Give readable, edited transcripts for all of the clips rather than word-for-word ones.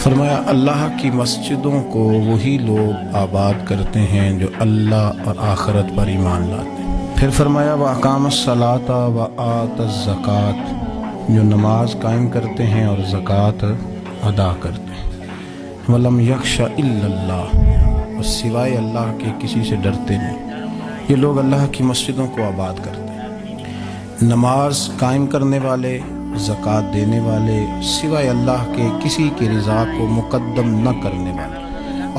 فرمایا اللہ کی مسجدوں کو وہی لوگ آباد کرتے ہیں جو اللہ اور آخرت پر ایمان لاتے ہیں۔ پھر فرمایا وَأَقَامَ الصَّلَاةَ وَآتَى الزَّكَاةَ، جو نماز قائم کرتے ہیں اور زکوٰۃ ادا کرتے ہیں۔ وَلَمْ يَخْشَ إِلَّا اللَّهُ، اور سوائے اللہ کے کسی سے ڈرتے نہیں۔ یہ لوگ اللہ کی مسجدوں کو آباد کرتے ہیں، نماز قائم کرنے والے، زکوٰۃ دینے والے، سوائے اللہ کے کسی کی رضا کو مقدم نہ کرنے والے،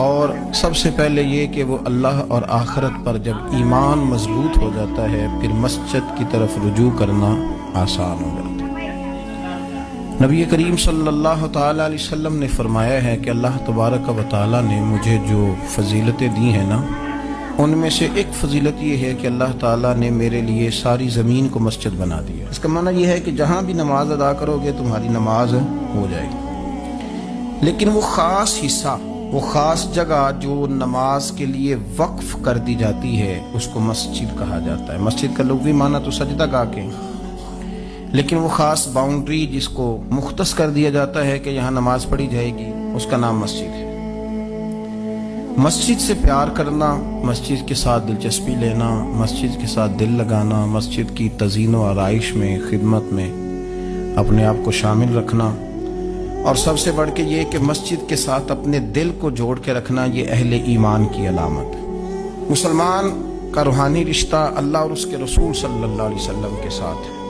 اور سب سے پہلے یہ کہ وہ اللہ اور آخرت پر جب ایمان مضبوط ہو جاتا ہے پھر مسجد کی طرف رجوع کرنا آسان ہو جاتا ہے۔ نبی کریم صلی اللہ تعالیٰ علیہ وسلم نے فرمایا ہے کہ اللہ تبارک و تعالیٰ نے مجھے جو فضیلتیں دی ہیں نا، ان میں سے ایک فضیلت یہ ہے کہ اللہ تعالیٰ نے میرے لیے ساری زمین کو مسجد بنا دیا۔ اس کا معنی یہ ہے کہ جہاں بھی نماز ادا کرو گے تمہاری نماز ہو جائے گی، لیکن وہ خاص حصہ، وہ خاص جگہ جو نماز کے لیے وقف کر دی جاتی ہے اس کو مسجد کہا جاتا ہے۔ مسجد کا لغوی معنی تو سجدہ گاہ کے، لیکن وہ خاص باؤنڈری جس کو مختص کر دیا جاتا ہے کہ یہاں نماز پڑھی جائے گی، اس کا نام مسجد ہے۔ مسجد سے پیار کرنا، مسجد کے ساتھ دلچسپی لینا، مسجد کے ساتھ دل لگانا، مسجد کی تزئین و آرائش میں، خدمت میں اپنے آپ کو شامل رکھنا، اور سب سے بڑھ کے یہ کہ مسجد کے ساتھ اپنے دل کو جوڑ کے رکھنا، یہ اہل ایمان کی علامت ہے۔ مسلمان کا روحانی رشتہ اللہ اور اس کے رسول صلی اللہ علیہ وسلم کے ساتھ ہے۔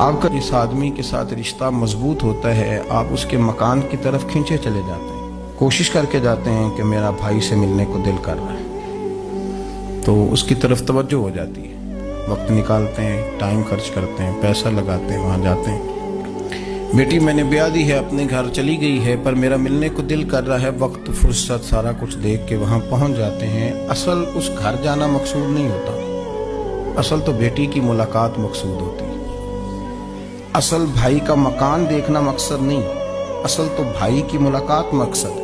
آپ کا جس آدمی کے ساتھ رشتہ مضبوط ہوتا ہے، آپ اس کے مکان کی طرف کھینچے چلے جاتے ہیں، کوشش کر کے جاتے ہیں کہ میرا بھائی سے ملنے کو دل کر رہا ہے، تو اس کی طرف توجہ ہو جاتی ہے، وقت نکالتے ہیں، ٹائم خرچ کرتے ہیں، پیسہ لگاتے ہیں، وہاں جاتے ہیں۔ بیٹی میں نے بیاہ دی ہے، اپنے گھر چلی گئی ہے، پر میرا ملنے کو دل کر رہا ہے، وقت فرصت سارا کچھ دیکھ کے وہاں پہنچ جاتے ہیں۔ اصل اس گھر جانا مقصود نہیں ہوتا، اصل تو بیٹی کی ملاقات مقصود ہوتی ہے۔ اصل بھائی کا مکان دیکھنا مقصد نہیں، اصل تو بھائی کی ملاقات مقصد ہے۔